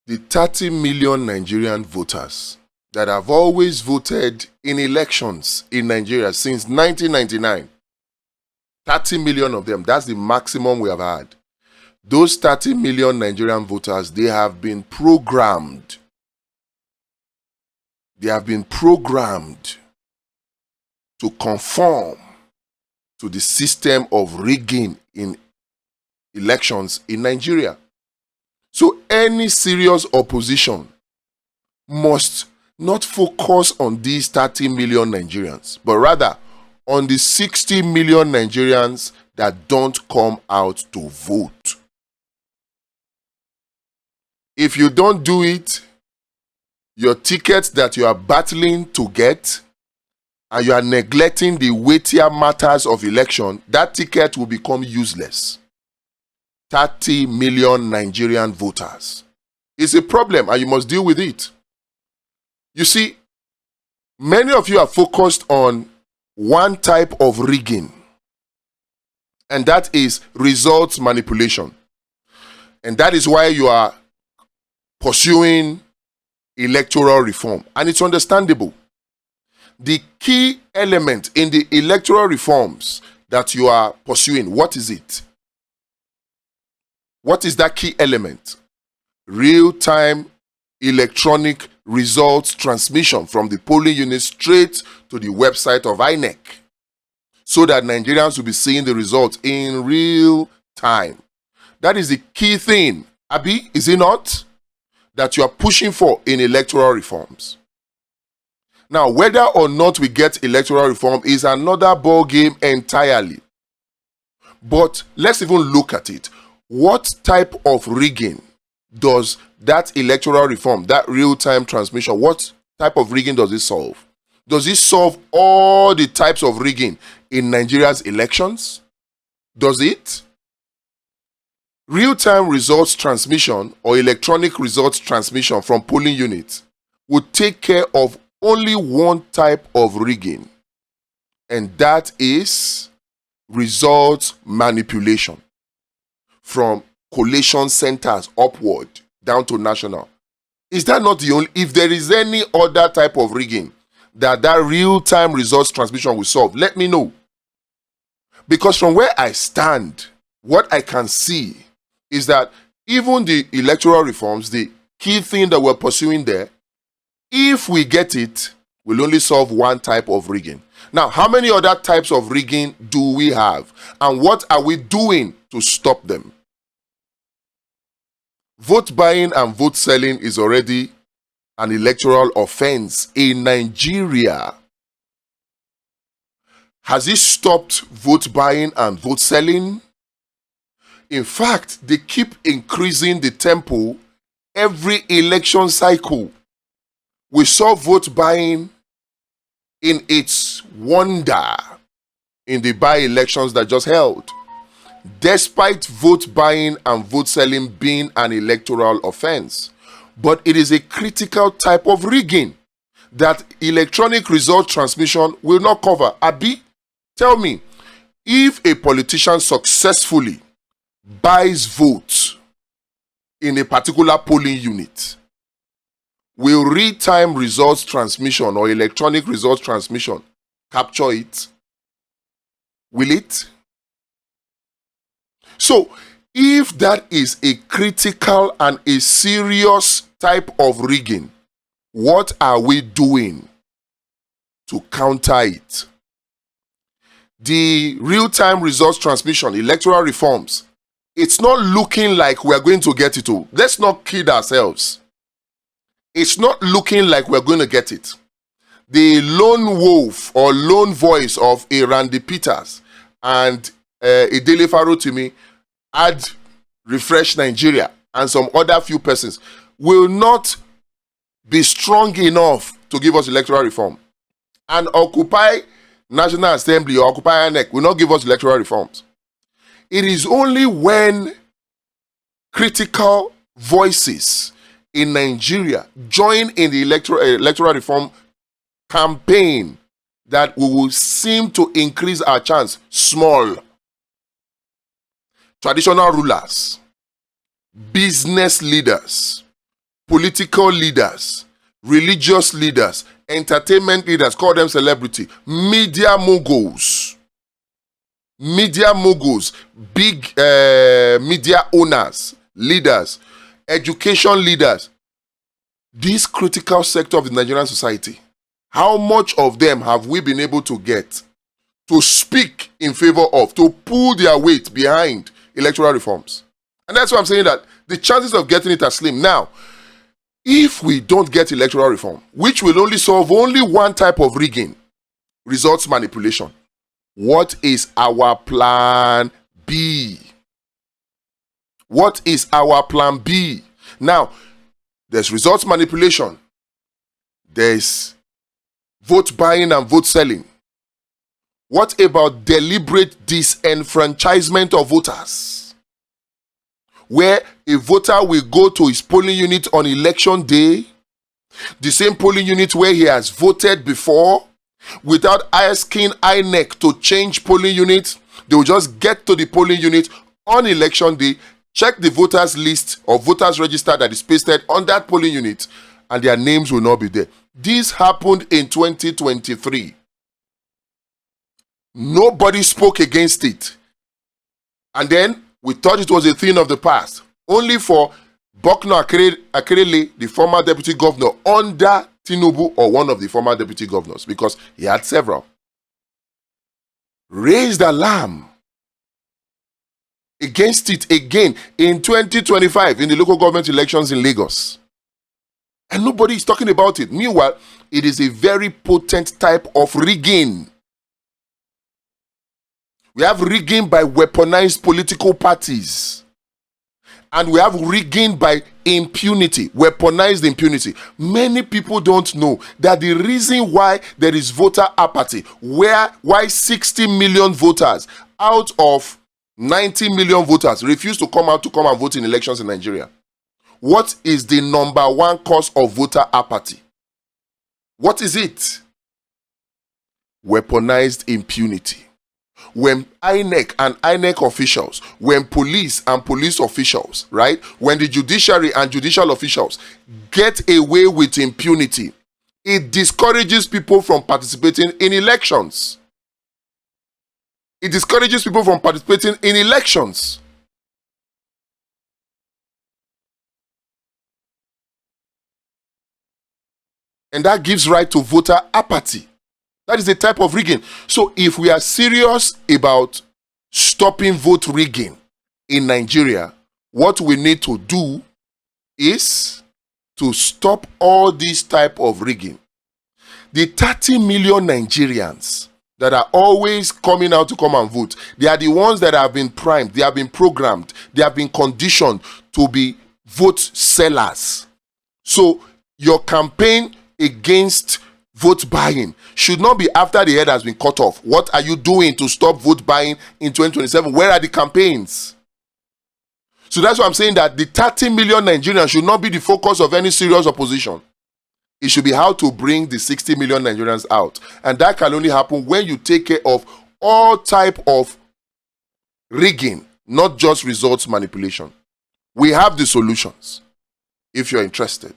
the 30 million Nigerian voters that have always voted in elections in Nigeria since 1999, 30 million of them, that's the maximum we have had. Those 30 million Nigerian voters, they have been programmed. They have been programmed to conform to the system of rigging in elections in Nigeria. So any serious opposition must not focus on these 30 million Nigerians, but rather on the 60 million Nigerians that don't come out to vote. If you don't do it, your tickets that you are battling to get, and you are neglecting the weightier matters of election, that ticket will become useless. 30 million Nigerian voters. It's a problem and you must deal with it. You see, many of you are focused on one type of rigging, and that is results manipulation. And that is why you are pursuing electoral reform. And it's understandable. The key element in the electoral reforms that you are pursuing, what is it? What is that key element? Real-time electronic results transmission from the polling unit straight to the website of INEC, so that Nigerians will be seeing the results in real time. That is the key thing, Abi, is it not? That you are pushing for in electoral reforms. Now, whether or not we get electoral reform is another ball game entirely. But let's even look at it. What type of rigging does that electoral reform, that real-time transmission, what type of rigging does it solve? Does it solve all the types of rigging in Nigeria's elections? Does it? Real-time results transmission or electronic results transmission from polling units would take care of only one type of rigging, and that is results manipulation from collation centers upward down to national. Is that not the only? If there is any other type of rigging that real-time results transmission will solve, let me know. Because from where I stand, what I can see is that even the electoral reforms, the key thing that we're pursuing there, if we get it, will only solve one type of rigging. Now, how many other types of rigging do we have? And what are we doing to stop them? Vote buying and vote selling is already an electoral offense in Nigeria. Has it stopped vote buying and vote selling? In fact, they keep increasing the tempo every election cycle. We saw vote buying in its wonder in the by-elections that just held, despite vote buying and vote selling being an electoral offense. But it is a critical type of rigging that electronic result transmission will not cover. Abi, tell me, if a politician successfully buys votes in a particular polling unit, will real-time results transmission or electronic results transmission capture it? Will it? So, if that is a critical and a serious type of rigging, what are we doing to counter it? The real-time results transmission, electoral reforms, it's not looking like we're going to get it all. Let's not kid ourselves. It's not looking like we're going to get it. The lone wolf or lone voice of a Randy Peters and a Dele Farotimi, Add Refresh Nigeria, and some other few persons will not be strong enough to give us electoral reform. And Occupy National Assembly or Occupy INEC will not give us electoral reforms. It is only when critical voices in Nigeria join in the electoral reform campaign that we will seem to increase our chance. Small, traditional rulers, business leaders, political leaders, religious leaders, entertainment leaders, call them celebrity, media moguls, big media owners, leaders, education leaders, this critical sector of the Nigerian society, how much of them have we been able to get to speak in favor of, to pull their weight behind electoral reforms? And that's why I'm saying that the chances of getting it are slim. Now, if we don't get electoral reform, which will only solve only one type of rigging, results manipulation, what is our plan B? What is our plan B? Now, there's results manipulation. There's vote buying and vote selling. What about deliberate disenfranchisement of voters? Where a voter will go to his polling unit on election day, the same polling unit where he has voted before, without asking INEC to change polling units. They will just get to the polling unit on election day, check the voters list or voters register that is pasted on that polling unit, and their names will not be there. This happened in 2023. Nobody spoke against it. And then we thought it was a thing of the past. Only for Bokno Akerele, the former deputy governor under Tinubu, or one of the former deputy governors, because he had several, raised alarm against it again in 2025 in the local government elections in Lagos. And nobody is talking about it. Meanwhile, it is a very potent type of rigging. We have rigging by weaponized political parties. And we have rigging by impunity, weaponized impunity. Many people don't know that the reason why there is voter apathy, why 60 million voters out of 90 million voters refuse to come out to come and vote in elections in Nigeria. What is the number one cause of voter apathy? What is it? Weaponized impunity. When INEC and INEC officials, when police and police officials, right? When the judiciary and judicial officials get away with impunity, it discourages people from participating in elections. It discourages people from participating in elections. And that gives rise to voter apathy. That is a type of rigging. So if we are serious about stopping vote rigging in Nigeria, what we need to do is to stop all this type of rigging. The 30 million Nigerians that are always coming out to come and vote, they are the ones that have been primed, they have been programmed, they have been conditioned to be vote sellers. So your campaign against vote buying should not be after the head has been cut off. What are you doing to stop vote buying in 2027? Where are the campaigns? So that's why I'm saying that the 30 million Nigerians should not be the focus of any serious opposition. It should be how to bring the 60 million Nigerians out. And that can only happen when you take care of all type of rigging, not just results manipulation. We have the solutions if you're interested.